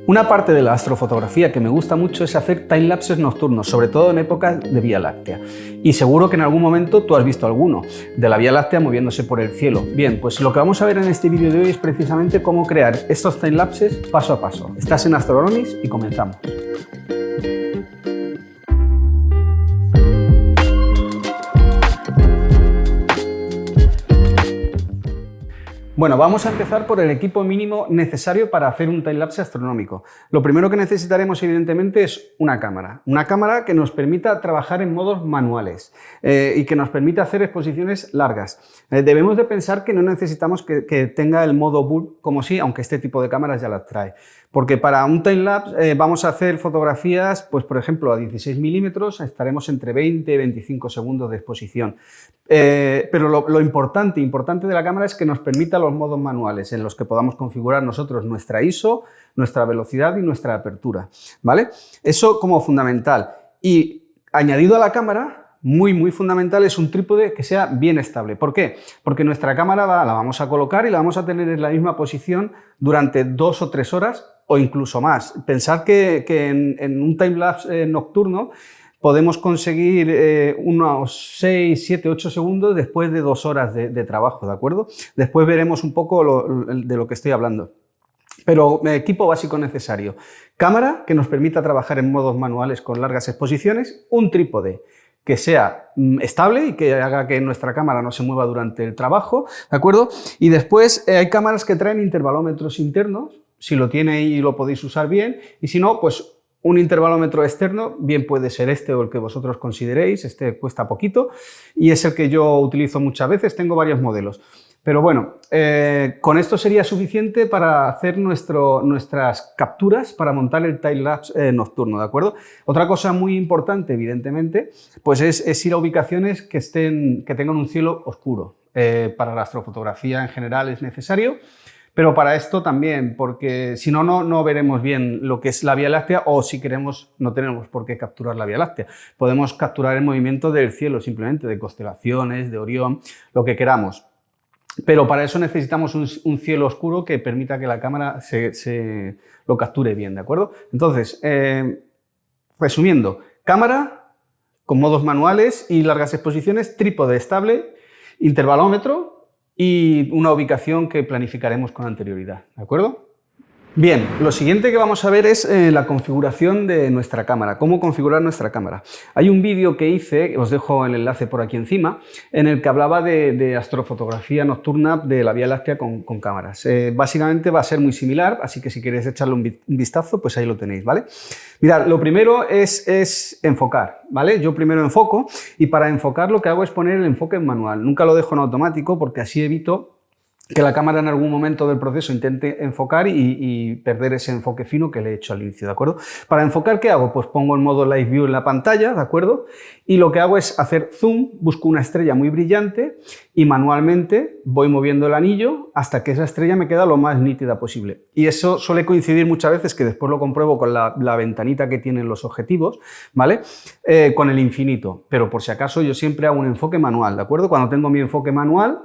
Una parte de la astrofotografía que me gusta mucho es hacer timelapses nocturnos, sobre todo en épocas de Vía Láctea. Y seguro que en algún momento tú has visto alguno, de la Vía Láctea moviéndose por el cielo. Bien, pues lo que vamos a ver en este vídeo de hoy es precisamente cómo crear estos timelapses paso a paso. Estás en Astronomics y comenzamos. Bueno, vamos a empezar por el equipo mínimo necesario para hacer un timelapse astronómico. Lo primero que necesitaremos, evidentemente, es una cámara que nos permita trabajar en modos manuales y que nos permita hacer exposiciones largas. Debemos de pensar que no necesitamos que tenga el modo bulk como sí, aunque este tipo de cámaras ya las trae. Porque para un timelapse vamos a hacer fotografías, pues por ejemplo, a 16 milímetros, estaremos entre 20 y 25 segundos de exposición. Pero lo importante de la cámara es que nos permita los modos manuales en los que podamos configurar nosotros nuestra ISO, nuestra velocidad y nuestra apertura, ¿vale? Eso como fundamental. Y añadido a la cámara, muy fundamental, es un trípode que sea bien estable. ¿Por qué? Porque nuestra cámara la vamos a colocar y la vamos a tener en la misma posición durante 2 o 3 horas o incluso más. Pensad que en un timelapse nocturno podemos conseguir unos 6, 7, 8 segundos después de 2 horas de trabajo, ¿de acuerdo? Después veremos un poco de lo que estoy hablando. Pero equipo básico necesario. Cámara que nos permita trabajar en modos manuales con largas exposiciones, un trípode que sea estable y que haga que nuestra cámara no se mueva durante el trabajo, ¿de acuerdo? Y después hay cámaras que traen intervalómetros internos, si lo tiene y lo podéis usar bien, y si no, pues un intervalómetro externo, bien puede ser este o el que vosotros consideréis, este cuesta poquito y es el que yo utilizo muchas veces, tengo varios modelos. Pero bueno, con esto sería suficiente para hacer nuestras capturas para montar el timelapse nocturno, ¿de acuerdo? Otra cosa muy importante, evidentemente, pues es ir a ubicaciones que tengan un cielo oscuro. Para la astrofotografía en general es necesario, pero para esto también, porque si no, no veremos bien lo que es la Vía Láctea o si queremos, no tenemos por qué capturar la Vía Láctea. Podemos capturar el movimiento del cielo simplemente, de constelaciones, de Orión, lo que queramos. Pero para eso necesitamos un cielo oscuro que permita que la cámara lo capture bien, ¿de acuerdo? Entonces, resumiendo, cámara con modos manuales y largas exposiciones, trípode estable, intervalómetro y una ubicación que planificaremos con anterioridad, ¿de acuerdo? Bien, lo siguiente que vamos a ver es la configuración de nuestra cámara, cómo configurar nuestra cámara. Hay un vídeo que hice, os dejo el enlace por aquí encima, en el que hablaba de astrofotografía nocturna de la Vía Láctea con cámaras. Básicamente va a ser muy similar, así que si queréis echarle un vistazo, pues ahí lo tenéis, ¿vale? Mirad, lo primero es enfocar, ¿vale? Yo primero enfoco y para enfocar lo que hago es poner el enfoque en manual. Nunca lo dejo en automático porque así evito que la cámara en algún momento del proceso intente enfocar y perder ese enfoque fino que le he hecho al inicio, ¿de acuerdo? Para enfocar, ¿qué hago? Pues pongo el modo Live View en la pantalla, ¿de acuerdo? Y lo que hago es hacer zoom, busco una estrella muy brillante y manualmente voy moviendo el anillo hasta que esa estrella me queda lo más nítida posible. Y eso suele coincidir muchas veces, que después lo compruebo con la ventanita que tienen los objetivos, ¿vale? Con el infinito, pero por si acaso yo siempre hago un enfoque manual, ¿de acuerdo? Cuando tengo mi enfoque manual,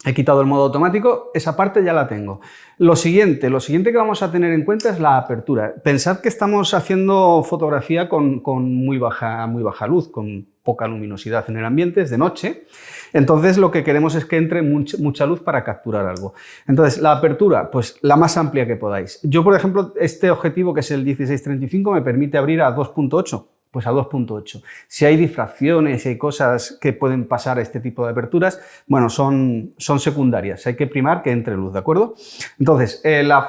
he quitado el modo automático, esa parte ya la tengo. Lo siguiente que vamos a tener en cuenta es la apertura. Pensad que estamos haciendo fotografía con muy baja luz, con poca luminosidad en el ambiente, es de noche. Entonces lo que queremos es que entre mucha luz para capturar algo. Entonces la apertura, pues la más amplia que podáis. Yo, por ejemplo, este objetivo que es el 16-35 me permite abrir a 2.8. Pues a 2.8. Si hay difracciones y hay cosas que pueden pasar a este tipo de aperturas, bueno, son secundarias. Hay que primar que entre luz, ¿de acuerdo? Entonces, la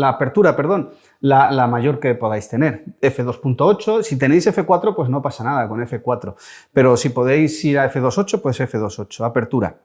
apertura, perdón, la mayor que podáis tener, f2.8. Si tenéis f4, pues no pasa nada con f4. Pero si podéis ir a f2.8, pues f2.8. Apertura.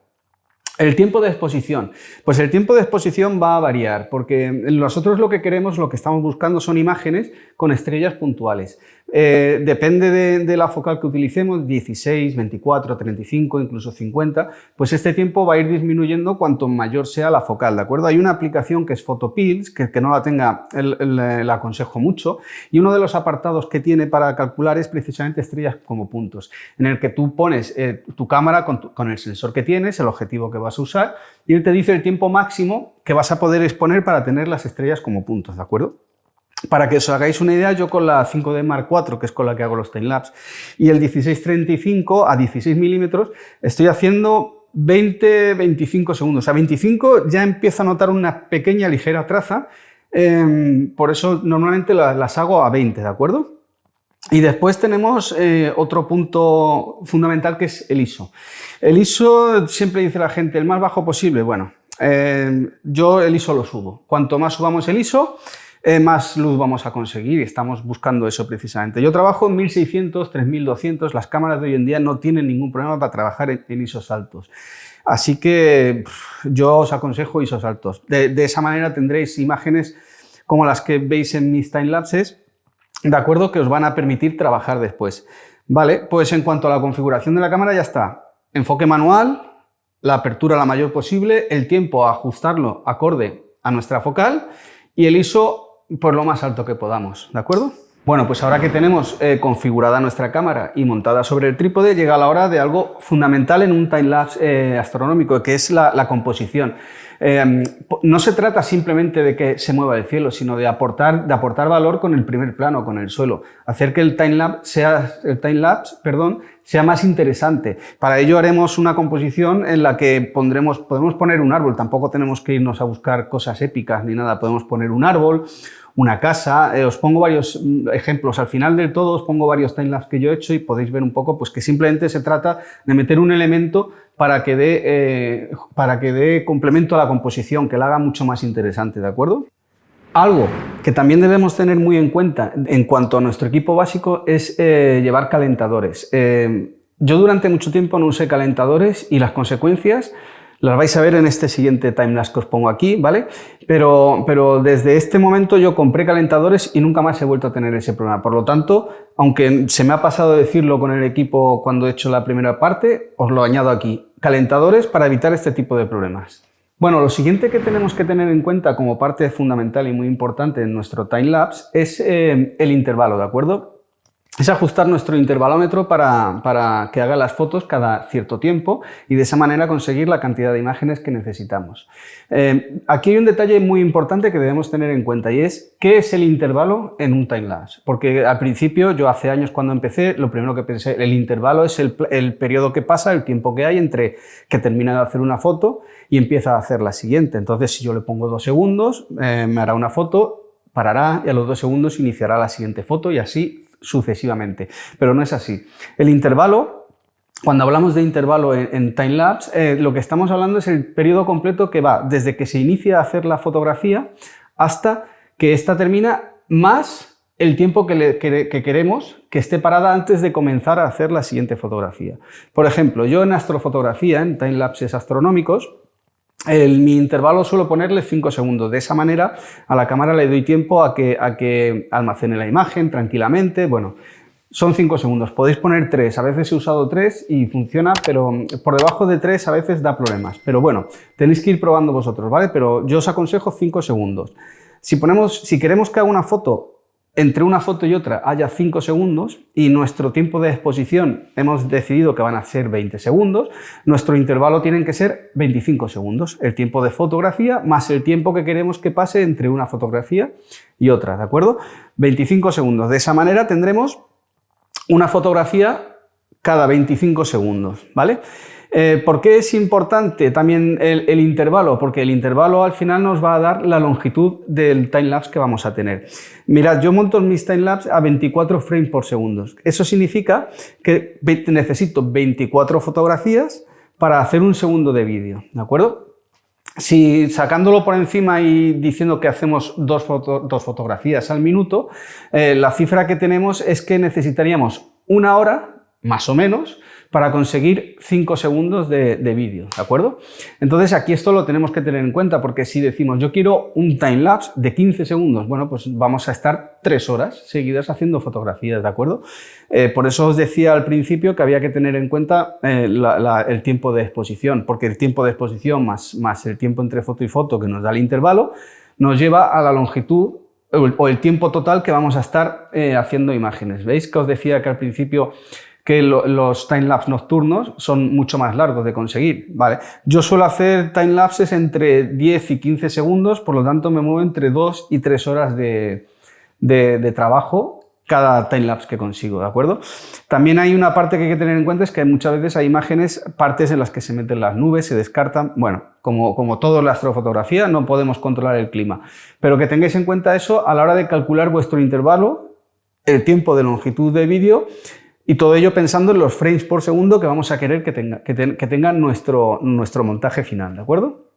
El tiempo de exposición. Pues el tiempo de exposición va a variar, porque nosotros lo que queremos, lo que estamos buscando son imágenes con estrellas puntuales. Depende de la focal que utilicemos, 16, 24, 35, incluso 50, pues este tiempo va a ir disminuyendo cuanto mayor sea la focal, ¿de acuerdo? Hay una aplicación que es Photopills, que no la tenga, la aconsejo mucho, y uno de los apartados que tiene para calcular es precisamente estrellas como puntos, en el que tú pones tu cámara con el sensor que tienes, el objetivo que vas a usar, y él te dice el tiempo máximo que vas a poder exponer para tener las estrellas como puntos, ¿de acuerdo? Para que os hagáis una idea, yo con la 5D Mark IV, que es con la que hago los timelapse, y el 16-35 a 16 milímetros, estoy haciendo 20-25 segundos. A 25 ya empiezo a notar una pequeña ligera traza, por eso normalmente las hago a 20, ¿de acuerdo? Y después tenemos otro punto fundamental, que es el ISO. El ISO, siempre dice la gente, el más bajo posible. Bueno, yo el ISO lo subo. Cuanto más subamos el ISO, más luz vamos a conseguir, y estamos buscando eso precisamente. Yo trabajo en 1600, 3200, las cámaras de hoy en día no tienen ningún problema para trabajar en ISOs altos. Así que yo os aconsejo ISOs altos. De esa manera tendréis imágenes como las que veis en mis timelapses, ¿de acuerdo? Que os van a permitir trabajar después. Vale, pues en cuanto a la configuración de la cámara ya está. Enfoque manual, la apertura la mayor posible, el tiempo a ajustarlo acorde a nuestra focal y el ISO por lo más alto que podamos, ¿de acuerdo? Bueno, pues ahora que tenemos configurada nuestra cámara y montada sobre el trípode, llega la hora de algo fundamental en un timelapse astronómico, que es la composición. No se trata simplemente de que se mueva el cielo, sino de aportar valor con el primer plano, con el suelo. Hacer que el timelapse sea más interesante. Para ello haremos una composición en la que podemos poner un árbol. Tampoco tenemos que irnos a buscar cosas épicas ni nada. Podemos poner un árbol, una casa. Os pongo varios ejemplos. Al final del todo os pongo varios timelapse que yo he hecho y podéis ver un poco pues, que simplemente se trata de meter un elemento para que dé complemento a la composición, que la haga mucho más interesante, ¿de acuerdo? Algo que también debemos tener muy en cuenta en cuanto a nuestro equipo básico es llevar calentadores. Yo durante mucho tiempo no usé calentadores y las consecuencias las vais a ver en este siguiente timelapse que os pongo aquí, ¿vale? Pero desde este momento yo compré calentadores y nunca más he vuelto a tener ese problema. Por lo tanto, aunque se me ha pasado decirlo con el equipo cuando he hecho la primera parte, os lo añado aquí. Calentadores para evitar este tipo de problemas. Bueno, lo siguiente que tenemos que tener en cuenta como parte fundamental y muy importante en nuestro timelapse es el intervalo, ¿de acuerdo? Es ajustar nuestro intervalómetro para que haga las fotos cada cierto tiempo y de esa manera conseguir la cantidad de imágenes que necesitamos. Aquí hay un detalle muy importante que debemos tener en cuenta y es ¿qué es el intervalo en un timelapse? Porque al principio, yo hace años cuando empecé, lo primero que pensé, el intervalo es el periodo que pasa, el tiempo que hay entre que termina de hacer una foto y empieza a hacer la siguiente. Entonces, si yo le pongo 2 segundos, me hará una foto, parará y a los 2 segundos iniciará la siguiente foto y así sucesivamente, pero no es así. El intervalo, cuando hablamos de intervalo en timelapse, lo que estamos hablando es el periodo completo que va desde que se inicia a hacer la fotografía hasta que ésta termina, más el tiempo que queremos que esté parada antes de comenzar a hacer la siguiente fotografía. Por ejemplo, yo en astrofotografía, en timelapses astronómicos, mi intervalo suelo ponerle 5 segundos. De esa manera a la cámara le doy tiempo a que almacene la imagen tranquilamente. Bueno, son 5 segundos. Podéis poner 3. A veces he usado 3 y funciona, pero por debajo de 3 a veces da problemas. Pero bueno, tenéis que ir probando vosotros, ¿vale? Pero yo os aconsejo 5 segundos. Si queremos que haga una foto, entre una foto y otra haya 5 segundos y nuestro tiempo de exposición hemos decidido que van a ser 20 segundos, nuestro intervalo tienen que ser 25 segundos, el tiempo de fotografía más el tiempo que queremos que pase entre una fotografía y otra, ¿de acuerdo? 25 segundos. De esa manera tendremos una fotografía cada 25 segundos, ¿vale? ¿Por qué es importante también el intervalo? Porque el intervalo al final nos va a dar la longitud del timelapse que vamos a tener. Mirad, yo monto mis timelapse a 24 frames por segundo. Eso significa que necesito 24 fotografías para hacer un segundo de vídeo, ¿de acuerdo? Si sacándolo por encima y diciendo que hacemos dos fotografías al minuto, la cifra que tenemos es que necesitaríamos 1 hora, más o menos, para conseguir 5 segundos de vídeo, ¿de acuerdo? Entonces aquí esto lo tenemos que tener en cuenta, porque si decimos yo quiero un timelapse de 15 segundos, bueno, pues vamos a estar 3 horas seguidas haciendo fotografías, ¿de acuerdo? Por eso os decía al principio que había que tener en cuenta el tiempo de exposición, porque el tiempo de exposición más el tiempo entre foto y foto que nos da el intervalo, nos lleva a la longitud o el tiempo total que vamos a estar haciendo imágenes. ¿Veis que os decía que al principio que los timelapse nocturnos son mucho más largos de conseguir, ¿vale? Yo suelo hacer timelapses entre 10 y 15 segundos, por lo tanto me muevo entre 2 y 3 horas de de trabajo cada timelapse que consigo, ¿de acuerdo? También hay una parte que hay que tener en cuenta, es que muchas veces hay imágenes, partes en las que se meten las nubes, se descartan, bueno, como todo en la astrofotografía, no podemos controlar el clima, pero que tengáis en cuenta eso a la hora de calcular vuestro intervalo, el tiempo de longitud de vídeo y todo ello pensando en los frames por segundo que vamos a querer que tenga nuestro montaje final, ¿de acuerdo?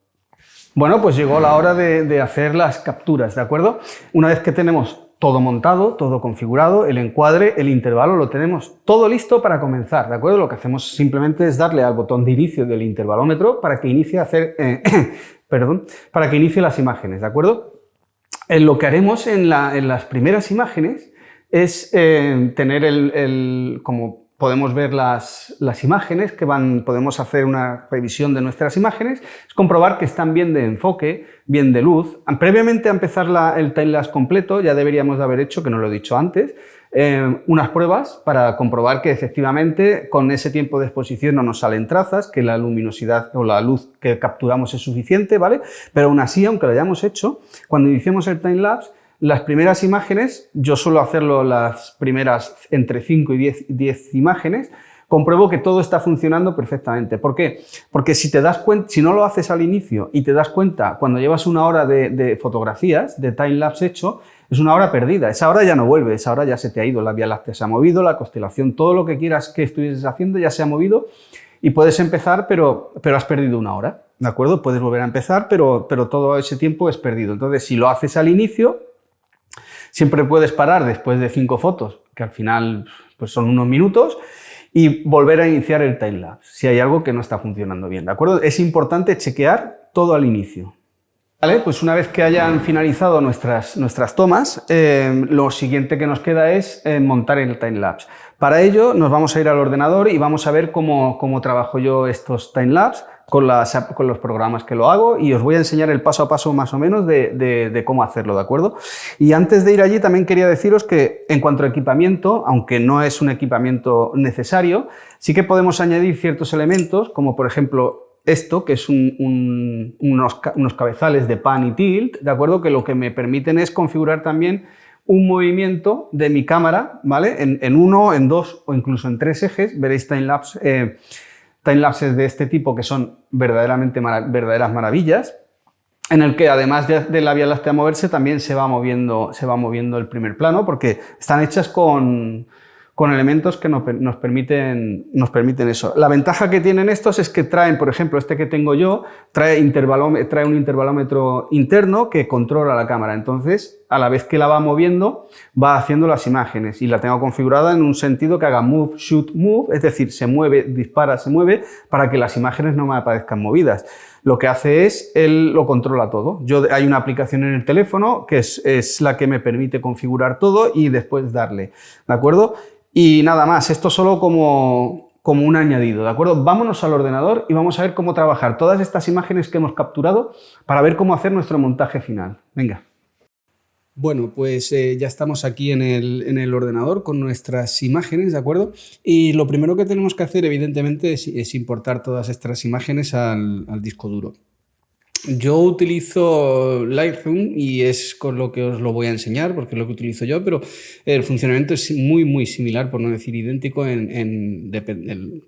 Bueno, pues llegó la hora de hacer las capturas, ¿de acuerdo? Una vez que tenemos todo montado, todo configurado, el encuadre, el intervalo, lo tenemos todo listo para comenzar, ¿de acuerdo? Lo que hacemos simplemente es darle al botón de inicio del intervalómetro para que inicie para que inicie las imágenes, ¿de acuerdo? Lo que haremos en las primeras imágenes es tener como podemos ver las imágenes podemos hacer una revisión de nuestras imágenes, es comprobar que están bien de enfoque, bien de luz. Previamente a empezar el timelapse completo, ya deberíamos de haber hecho, que no lo he dicho antes, unas pruebas para comprobar que efectivamente con ese tiempo de exposición no nos salen trazas, que la luminosidad o la luz que capturamos es suficiente, ¿vale? Pero aún así, aunque lo hayamos hecho, cuando iniciemos el timelapse, las primeras imágenes, yo suelo hacerlo las primeras entre 5 y 10 imágenes, compruebo que todo está funcionando perfectamente. ¿Por qué? Porque si te das cuenta, si no lo haces al inicio y te das cuenta cuando llevas una hora de fotografías, de timelapse hecho, es una hora perdida. Esa hora ya no vuelve, esa hora ya se te ha ido, la Vía Láctea se ha movido, la constelación, todo lo que quieras que estuvieses haciendo ya se ha movido y puedes empezar, pero has perdido una hora, ¿de acuerdo? Puedes volver a empezar, pero todo ese tiempo es perdido. Entonces, si lo haces al inicio, siempre puedes parar después de 5 fotos, que al final pues son unos minutos, y volver a iniciar el timelapse, si hay algo que no está funcionando bien, ¿de acuerdo? Es importante chequear todo al inicio. Vale, pues una vez que hayan finalizado nuestras tomas, lo siguiente que nos queda es montar el timelapse. Para ello nos vamos a ir al ordenador y vamos a ver cómo trabajo yo estos timelapse con los programas que lo hago, y os voy a enseñar el paso a paso más o menos de cómo hacerlo, ¿de acuerdo? Y antes de ir allí también quería deciros que en cuanto a equipamiento, aunque no es un equipamiento necesario, sí que podemos añadir ciertos elementos, como por ejemplo esto, que es unos cabezales de pan y tilt, ¿de acuerdo? Que lo que me permiten es configurar también un movimiento de mi cámara, ¿vale? En 1, en 2 o incluso en 3 ejes. Veréis timelapses de este tipo que son verdaderas maravillas, en el que además de la Vía Láctea moverse, también se va moviendo el primer plano, porque están hechas con elementos que nos permiten eso. La ventaja que tienen estos es que traen, por ejemplo, este que tengo yo, trae un intervalómetro interno que controla la cámara. Entonces, a la vez que la va moviendo, va haciendo las imágenes, y la tengo configurada en un sentido que haga move, shoot, move, es decir, se mueve, dispara, se mueve, para que las imágenes no me aparezcan movidas. Lo que hace es, él lo controla todo. Hay una aplicación en el teléfono que es la que me permite configurar todo y después darle, ¿de acuerdo? Y nada más, esto solo como un añadido, ¿de acuerdo? Vámonos al ordenador y vamos a ver cómo trabajar todas estas imágenes que hemos capturado para ver cómo hacer nuestro montaje final. Venga. Bueno, pues ya estamos aquí en el ordenador con nuestras imágenes, ¿de acuerdo? Y lo primero que tenemos que hacer, evidentemente, es importar todas estas imágenes al disco duro. Yo utilizo Lightroom y es con lo que os lo voy a enseñar, porque es lo que utilizo yo, pero el funcionamiento es muy similar, por no decir idéntico,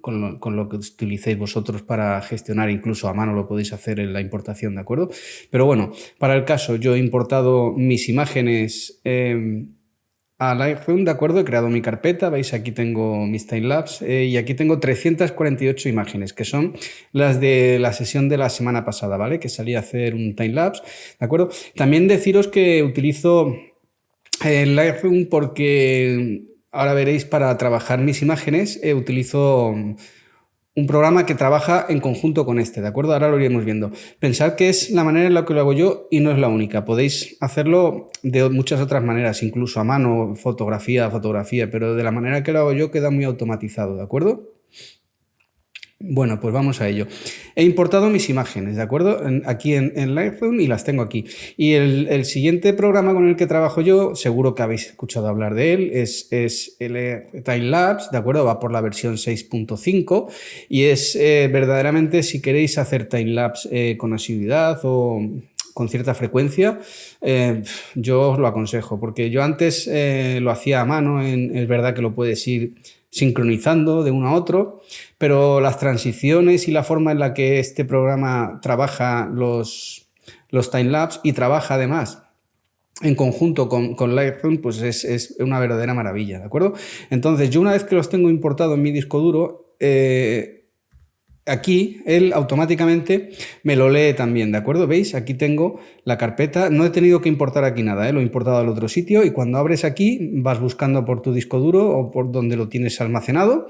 con lo que utilicéis vosotros para gestionar. Incluso a mano lo podéis hacer en la importación, ¿de acuerdo? Pero bueno, para el caso, yo he importado mis imágenes a Lightroom, ¿de acuerdo? He creado mi carpeta, veis, aquí tengo mis timelapse y aquí tengo 348 imágenes, que son las de la sesión de la semana pasada, ¿vale? Que salí a hacer un timelapse, ¿de acuerdo? También deciros que utilizo Lightroom porque ahora veréis, para trabajar mis imágenes utilizo un programa que trabaja en conjunto con este, ¿de acuerdo? Ahora lo iremos viendo. Pensad que es la manera en la que lo hago yo y no es la única. Podéis hacerlo de muchas otras maneras, incluso a mano, fotografía, pero de la manera que lo hago yo queda muy automatizado, ¿de acuerdo? Bueno, pues vamos a ello. He importado mis imágenes, ¿de acuerdo? Aquí en Lightroom, y las tengo aquí. Y el siguiente programa con el que trabajo yo, seguro que habéis escuchado hablar de él, es el Timelapse, ¿de acuerdo? Va por la versión 6.5 y es verdaderamente, si queréis hacer timelapse con asiduidad o con cierta frecuencia, yo os lo aconsejo, porque yo antes lo hacía a mano, es verdad que lo puedes ir sincronizando de uno a otro, pero las transiciones y la forma en la que este programa trabaja los timelapse y trabaja además en conjunto con Lightroom, pues es una verdadera maravilla, ¿de acuerdo? Entonces, yo una vez que los tengo importados en mi disco duro, aquí él automáticamente me lo lee también, ¿de acuerdo? ¿Veis? Aquí tengo la carpeta, no he tenido que importar aquí nada, lo he importado al otro sitio y cuando abres aquí vas buscando por tu disco duro o por donde lo tienes almacenado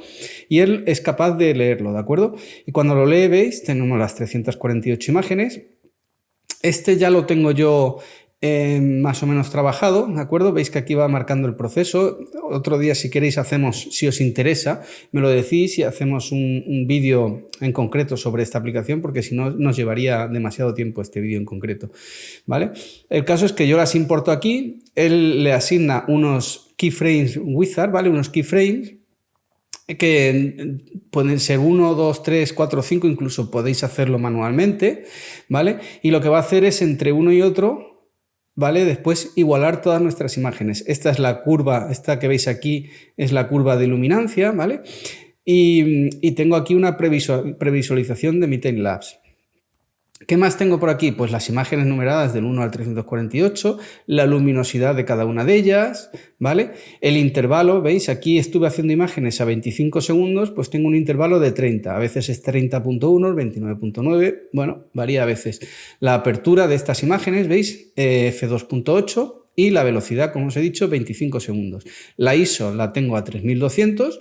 y él es capaz de leerlo, ¿de acuerdo? Y cuando lo lee, ¿veis? Tenemos las 348 imágenes. Este ya lo tengo yo más o menos trabajado, ¿de acuerdo? Veis que aquí va marcando el proceso. Otro día, si queréis, hacemos, si os interesa, me lo decís y hacemos un vídeo en concreto sobre esta aplicación, porque si no nos llevaría demasiado tiempo este vídeo en concreto, ¿vale? El caso es que yo las importo aquí, él le asigna unos keyframes wizard, ¿vale? Unos keyframes que pueden ser 1, 2, 3, 4, 5, incluso podéis hacerlo manualmente, ¿vale? Y lo que va a hacer es entre uno y otro, ¿vale? Después igualar todas nuestras imágenes. Esta es la curva, esta que veis aquí es la curva de luminancia, ¿vale? Y tengo aquí una previsualización de mi timelapse. ¿Qué más tengo por aquí? Pues las imágenes numeradas del 1 al 348, la luminosidad de cada una de ellas, ¿vale? El intervalo, ¿veis? Aquí estuve haciendo imágenes a 25 segundos, pues tengo un intervalo de 30, a veces es 30.1, 29.9, bueno, varía a veces. La apertura de estas imágenes, ¿veis? F2.8 y la velocidad, como os he dicho, 25 segundos. La ISO la tengo a 3200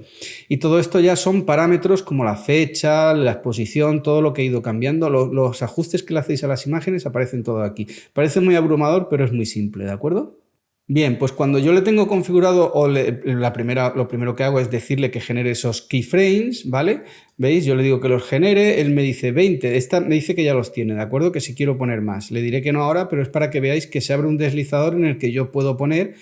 y todo esto ya son parámetros como la fecha, la exposición, todo lo que he ido cambiando. Los ajustes que le hacéis a las imágenes aparecen todo aquí. Parece muy abrumador, pero es muy simple, ¿de acuerdo? Bien, pues cuando yo le tengo configurado, lo primero que hago es decirle que genere esos keyframes, ¿vale? ¿Veis? Yo le digo que los genere, él me dice 20, me dice que ya los tiene, ¿de acuerdo? Que si quiero poner más. Le diré que no ahora, pero es para que veáis que se abre un deslizador en el que yo puedo poner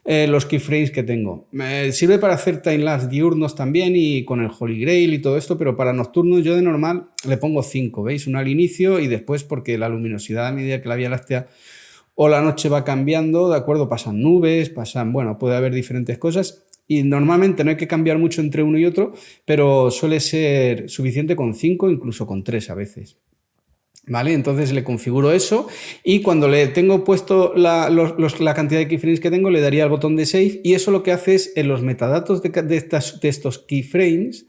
los keyframes que tengo. Me sirve para hacer timelapse diurnos también y con el Holy Grail y todo esto, pero para nocturnos yo de normal le pongo 5, ¿veis? Uno al inicio y después porque la luminosidad a medida que la Vía Láctea o la noche va cambiando, ¿de acuerdo? Pasan nubes, bueno, puede haber diferentes cosas y normalmente no hay que cambiar mucho entre uno y otro, pero suele ser suficiente con 5, incluso con 3 a veces. ¿Vale? Entonces le configuro eso y cuando le tengo puesto la cantidad de keyframes que tengo, le daría el botón de Save y eso lo que hace es en los metadatos de estos keyframes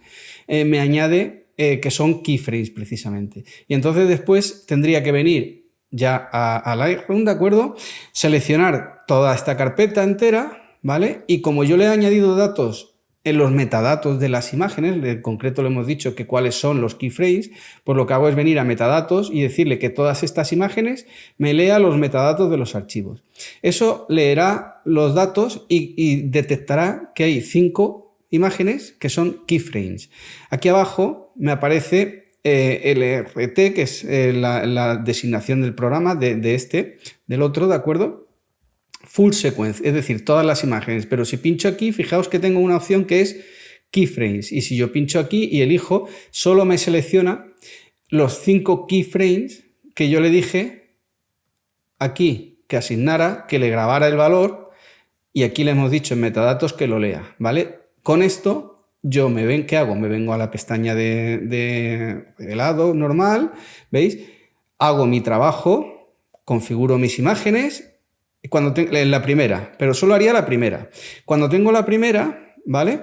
me añade que son keyframes precisamente. Y entonces después tendría que venir ya a Lightroom, ¿de acuerdo? Seleccionar toda esta carpeta entera, ¿vale? Y como yo le he añadido datos en los metadatos de las imágenes, en concreto le hemos dicho que cuáles son los keyframes, pues lo que hago es venir a metadatos y decirle que todas estas imágenes me lea los metadatos de los archivos. Eso leerá los datos y detectará que hay 5 imágenes que son keyframes. Aquí abajo me aparece LRT, que es la designación del programa del otro, ¿de acuerdo? Full sequence, es decir, todas las imágenes, pero si pincho aquí, fijaos que tengo una opción que es keyframes y si yo pincho aquí y elijo, solo me selecciona los 5 keyframes que yo le dije aquí que asignara, que le grabara el valor y aquí le hemos dicho en metadatos que lo lea, ¿vale? Con esto yo ¿qué hago? Me vengo a la pestaña de lado normal, ¿veis? Hago mi trabajo, configuro mis imágenes en la primera, pero solo haría la primera. Cuando tengo la primera, ¿vale?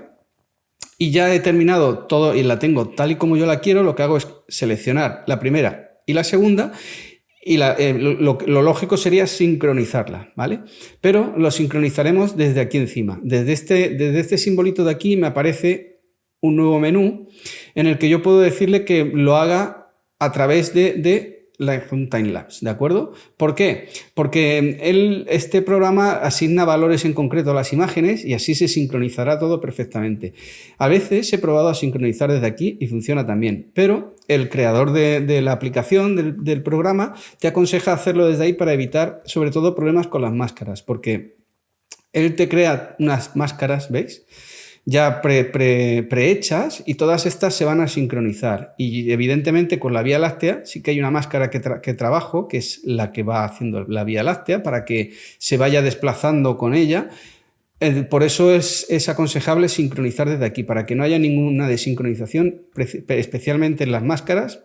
Y ya he terminado todo y la tengo tal y como yo la quiero, lo que hago es seleccionar la primera y la segunda y lo lógico sería sincronizarla, ¿vale? Pero lo sincronizaremos desde aquí encima. Desde este simbolito de aquí me aparece un nuevo menú en el que yo puedo decirle que lo haga a través de Lightroom Timelapse, ¿de acuerdo? ¿Por qué? Porque este programa asigna valores en concreto a las imágenes y así se sincronizará todo perfectamente. A veces he probado a sincronizar desde aquí y funciona también, pero el creador de la aplicación, del programa, te aconseja hacerlo desde ahí para evitar sobre todo problemas con las máscaras, porque él te crea unas máscaras, ¿veis? ya prehechas y todas estas se van a sincronizar. Y evidentemente con la Vía Láctea sí que hay una máscara que trabajo, que es la que va haciendo la Vía Láctea para que se vaya desplazando con ella. Por eso es aconsejable sincronizar desde aquí, para que no haya ninguna desincronización, especialmente en las máscaras.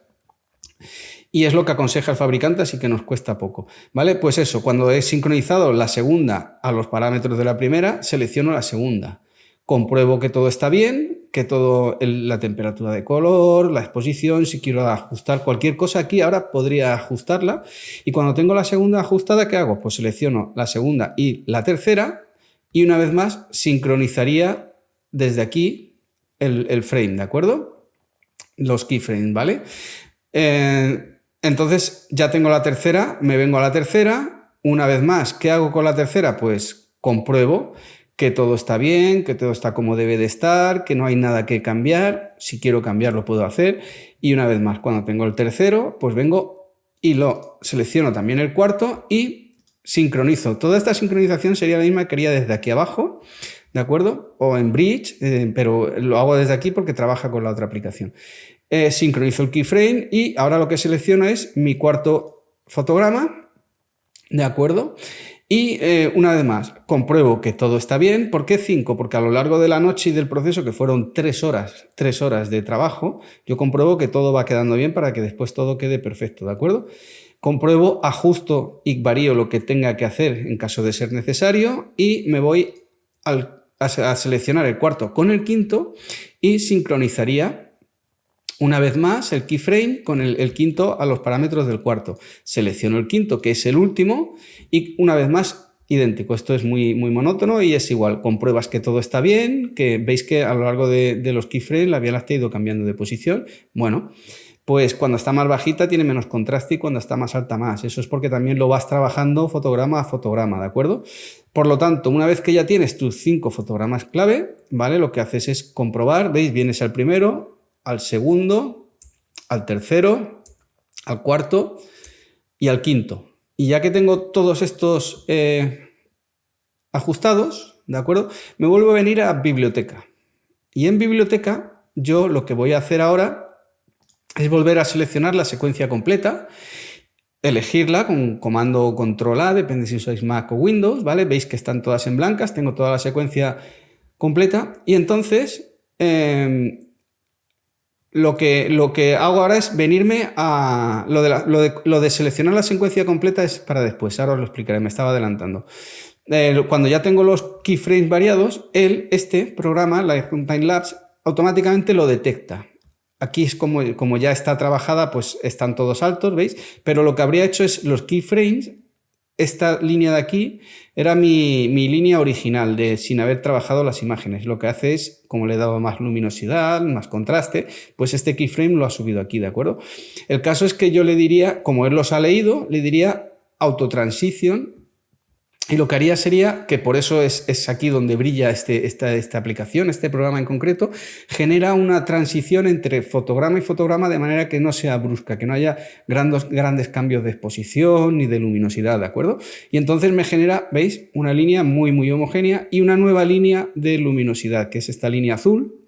Y es lo que aconseja el fabricante, así que nos cuesta poco, ¿vale? Pues eso, cuando he sincronizado la segunda a los parámetros de la primera, selecciono la segunda. Compruebo que todo está bien, que la temperatura de color, la exposición, si quiero ajustar cualquier cosa aquí, ahora podría ajustarla. Y cuando tengo la segunda ajustada, ¿qué hago? Pues selecciono la segunda y la tercera y una vez más sincronizaría desde aquí el frame, ¿de acuerdo? Los keyframes, ¿vale? Entonces ya tengo la tercera, me vengo a la tercera. Una vez más, ¿qué hago con la tercera? Pues compruebo que todo está bien, que todo está como debe de estar, que no hay nada que cambiar. Si quiero cambiar lo puedo hacer. Y una vez más, cuando tengo el tercero, pues vengo y lo selecciono también el cuarto y sincronizo. Toda esta sincronización sería la misma que haría desde aquí abajo, ¿de acuerdo? O en Bridge, pero lo hago desde aquí porque trabaja con la otra aplicación. Sincronizo el keyframe y ahora lo que selecciono es mi cuarto fotograma, ¿de acuerdo? Y una vez más, compruebo que todo está bien. ¿Por qué 5? Porque a lo largo de la noche y del proceso, que fueron 3 horas de trabajo, yo compruebo que todo va quedando bien para que después todo quede perfecto, ¿de acuerdo? Compruebo, ajusto y varío lo que tenga que hacer en caso de ser necesario y me voy a seleccionar el cuarto con el quinto y sincronizaría una vez más el keyframe con el quinto a los parámetros del cuarto. Selecciono el quinto, que es el último, y una vez más idéntico. Esto es muy monótono y es igual. Compruebas que todo está bien, que veis que a lo largo de los keyframes la Vía Láctea ha ido cambiando de posición. Bueno, pues cuando está más bajita tiene menos contraste y cuando está más alta más. Eso es porque también lo vas trabajando fotograma a fotograma, ¿de acuerdo? Por lo tanto, una vez que ya tienes tus 5 fotogramas clave, ¿vale? Lo que haces es comprobar, ¿veis? Vienes al primero, al segundo, al tercero, al cuarto y al quinto. Y ya que tengo todos estos ajustados, ¿de acuerdo? Me vuelvo a venir a biblioteca. Y en biblioteca yo lo que voy a hacer ahora es volver a seleccionar la secuencia completa, elegirla con comando control A, depende si usáis Mac o Windows, ¿vale? Veis que están todas en blancas, tengo toda la secuencia completa y entonces lo que hago ahora es venirme a... Lo de seleccionar la secuencia completa es para después, ahora os lo explicaré, me estaba adelantando. Cuando ya tengo los keyframes variados, este programa, Lightroom Timelapse, automáticamente lo detecta. Aquí es como ya está trabajada, pues están todos altos, ¿veis? Pero lo que habría hecho es los keyframes, esta línea de aquí era mi línea original sin haber trabajado las imágenes. Lo que hace es, como le he dado más luminosidad, más contraste, pues este keyframe lo ha subido aquí, ¿de acuerdo? El caso es que yo le diría, como él los ha leído, le diría autotransition. Y lo que haría sería, que por eso es aquí donde brilla esta aplicación, este programa en concreto, genera una transición entre fotograma y fotograma de manera que no sea brusca, que no haya grandes cambios de exposición ni de luminosidad, ¿de acuerdo? Y entonces me genera, ¿veis? Una línea muy homogénea y una nueva línea de luminosidad, que es esta línea azul.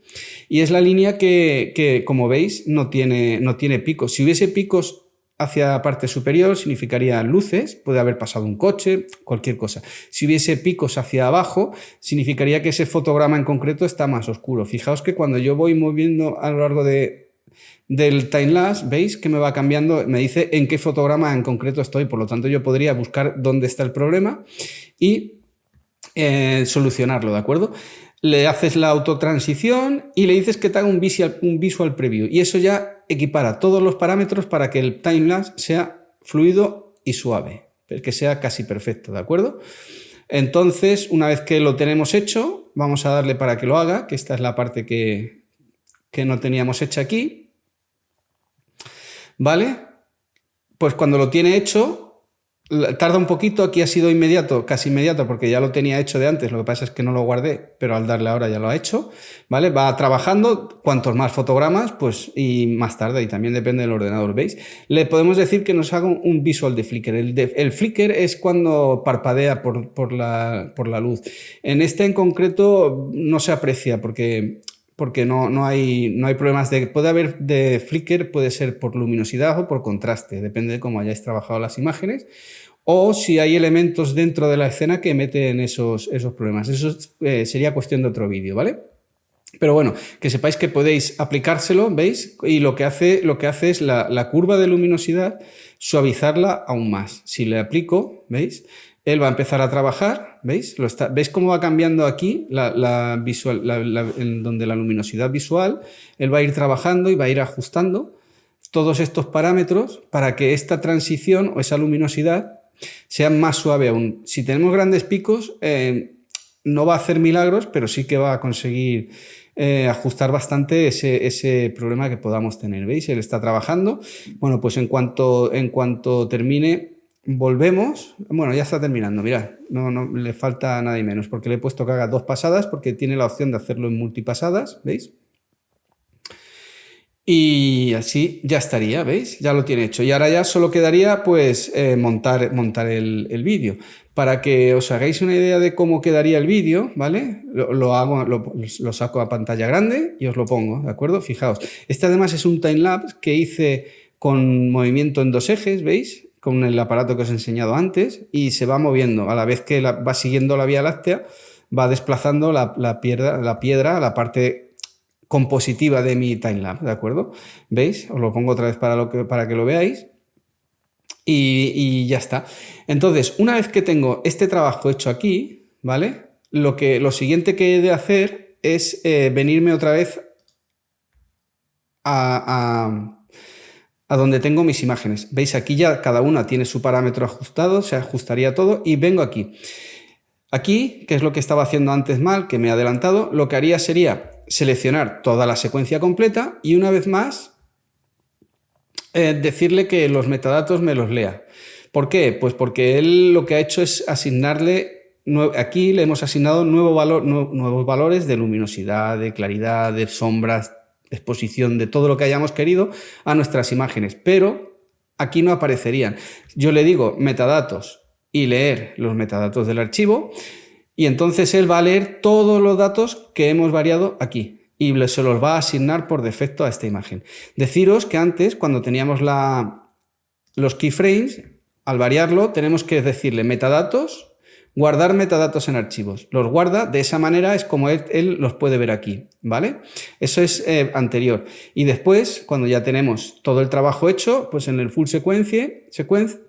Y es la línea que como veis, no tiene picos. Si hubiese picos hacia la parte superior significaría luces, puede haber pasado un coche, cualquier cosa. Si hubiese picos hacia abajo, significaría que ese fotograma en concreto está más oscuro. Fijaos que cuando yo voy moviendo a lo largo del timelapse, veis que me va cambiando, me dice en qué fotograma en concreto estoy, por lo tanto yo podría buscar dónde está el problema y solucionarlo, ¿de acuerdo? Le haces la autotransición y le dices que te haga un visual preview y eso ya equipara todos los parámetros para que el timelapse sea fluido y suave, que sea casi perfecto, ¿de acuerdo? Entonces, una vez que lo tenemos hecho, vamos a darle para que lo haga, que esta es la parte que no teníamos hecha aquí, ¿vale? Pues cuando lo tiene hecho, Tarda un poquito, aquí ha sido inmediato, casi inmediato, porque ya lo tenía hecho de antes, lo que pasa es que no lo guardé, pero al darle ahora ya lo ha hecho, ¿vale? Va trabajando, cuantos más fotogramas, pues y más tarde, y también depende del ordenador, ¿veis? Le podemos decir que nos haga un visual de flicker. El flicker es cuando parpadea por la luz. En este en concreto no se aprecia porque no hay problemas puede haber de flicker, puede ser por luminosidad o por contraste, depende de cómo hayáis trabajado las imágenes, o si hay elementos dentro de la escena que meten esos problemas. Eso sería cuestión de otro vídeo, ¿vale? Pero bueno, que sepáis que podéis aplicárselo, ¿veis? Y lo que hace es la curva de luminosidad, suavizarla aún más. Si le aplico, ¿veis? Él va a empezar a trabajar, ¿veis? ¿Veis cómo va cambiando aquí donde la luminosidad visual? Él va a ir trabajando y va a ir ajustando todos estos parámetros para que esta transición o esa luminosidad sea más suave aún. Si tenemos grandes picos, no va a hacer milagros, pero sí que va a conseguir ajustar bastante ese problema que podamos tener. ¿Veis? Él está trabajando. Bueno, pues en cuanto termine, volvemos. Bueno, ya está terminando, mirad, no le falta nada y menos, porque le he puesto que haga 2 pasadas, porque tiene la opción de hacerlo en multipasadas, ¿veis? Y así ya estaría, ¿veis? Ya lo tiene hecho. Y ahora ya solo quedaría pues montar el vídeo. Para que os hagáis una idea de cómo quedaría el vídeo, ¿vale? Lo saco a pantalla grande y os lo pongo, ¿de acuerdo? Fijaos, este además es un timelapse que hice con movimiento en 2 ejes, ¿veis? Con el aparato que os he enseñado antes, y se va moviendo a la vez que va siguiendo la Vía Láctea, va desplazando la piedra a la parte compositiva de mi timelapse, ¿de acuerdo? ¿Veis? Os lo pongo otra vez para que lo veáis. Y ya está. Entonces, una vez que tengo este trabajo hecho aquí, ¿vale? Lo siguiente que he de hacer es venirme otra vez a donde tengo mis imágenes. ¿Veis? Aquí ya cada una tiene su parámetro ajustado, se ajustaría todo, y vengo aquí. Aquí, que es lo que estaba haciendo antes mal, que me he adelantado, lo que haría sería seleccionar toda la secuencia completa y una vez más decirle que los metadatos me los lea. ¿Por qué? Pues porque él lo que ha hecho es asignarle, aquí le hemos asignado nuevos valores de luminosidad, de claridad, de sombras, de exposición, de todo lo que hayamos querido a nuestras imágenes, pero aquí no aparecerían. Yo le digo metadatos y leer los metadatos del archivo, y entonces él va a leer todos los datos que hemos variado aquí y se los va a asignar por defecto a esta imagen. Deciros que antes, cuando teníamos los keyframes, al variarlo tenemos que decirle metadatos, guardar metadatos en archivos. Los guarda, de esa manera es como él los puede ver aquí, ¿vale? Eso es anterior. Y después, cuando ya tenemos todo el trabajo hecho, pues en el full sequence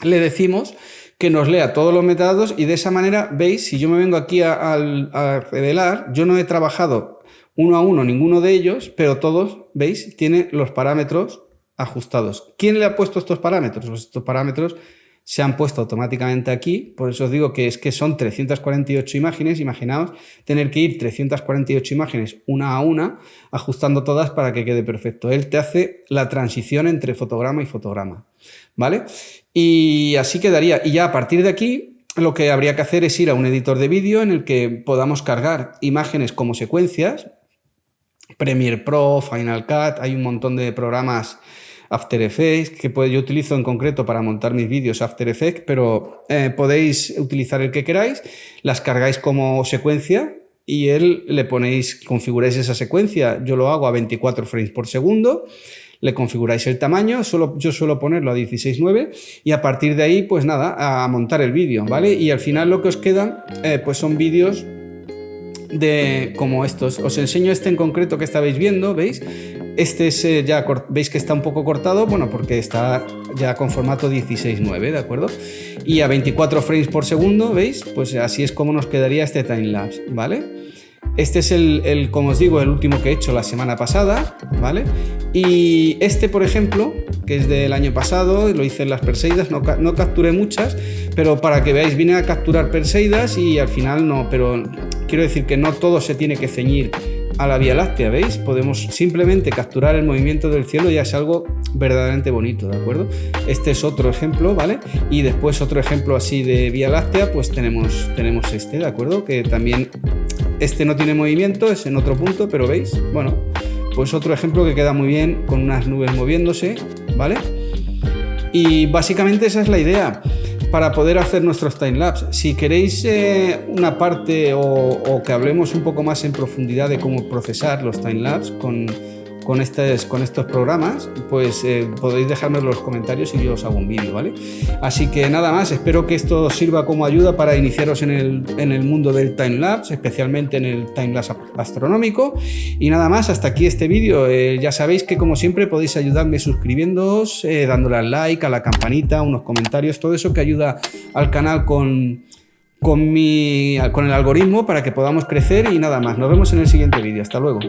le decimos que nos lea todos los metadatos, y de esa manera, veis, si yo me vengo aquí a revelar, yo no he trabajado uno a uno ninguno de ellos, pero todos, veis, tienen los parámetros ajustados. ¿Quién le ha puesto estos parámetros? Pues estos parámetros se han puesto automáticamente aquí, por eso os digo que son 348 imágenes. Imaginaos tener que ir 348 imágenes una a una, ajustando todas para que quede perfecto. Él te hace la transición entre fotograma y fotograma, ¿vale? Y así quedaría. Y ya a partir de aquí, lo que habría que hacer es ir a un editor de vídeo en el que podamos cargar imágenes como secuencias. Premiere Pro, Final Cut, hay un montón de programas, After Effects, que yo utilizo en concreto para montar mis vídeos After Effects, pero podéis utilizar el que queráis, las cargáis como secuencia y configuráis esa secuencia. Yo lo hago a 24 frames por segundo, le configuráis el tamaño, yo suelo ponerlo a 16:9 y a partir de ahí, pues nada, a montar el vídeo, ¿vale? Y al final lo que os quedan, pues son vídeos como estos. Os enseño este en concreto que estabais viendo, ¿veis? Este es veis que está un poco cortado, bueno, porque está ya con formato 16:9, ¿de acuerdo? Y a 24 frames por segundo, ¿veis? Pues así es como nos quedaría este timelapse, ¿vale? Este es como os digo, el último que he hecho la semana pasada, ¿vale? Y este, por ejemplo, que es del año pasado, lo hice en las Perseidas, no capturé muchas, pero para que veáis, vine a capturar Perseidas y al final no, pero quiero decir que no todo se tiene que ceñir a la Vía Láctea, ¿veis? Podemos simplemente capturar el movimiento del cielo, ya es algo verdaderamente bonito, ¿de acuerdo? Este es otro ejemplo, ¿vale? Y después otro ejemplo así de Vía Láctea, pues tenemos este, ¿de acuerdo? Que también este no tiene movimiento, es en otro punto, pero ¿veis? Bueno, pues otro ejemplo que queda muy bien con unas nubes moviéndose, ¿vale? Y básicamente esa es la idea para poder hacer nuestros timelapse. Si queréis una parte o que hablemos un poco más en profundidad de cómo procesar los timelapse con estos programas, pues podéis dejármelo en los comentarios y yo os hago un vídeo, ¿vale? Así que nada más, espero que esto os sirva como ayuda para iniciaros en el mundo del timelapse, especialmente en el timelapse astronómico. Y nada más, hasta aquí este vídeo. Ya sabéis que como siempre podéis ayudarme suscribiéndoos, dándole al like, a la campanita, unos comentarios, todo eso que ayuda al canal con el algoritmo para que podamos crecer. Y nada más, nos vemos en el siguiente vídeo. Hasta luego.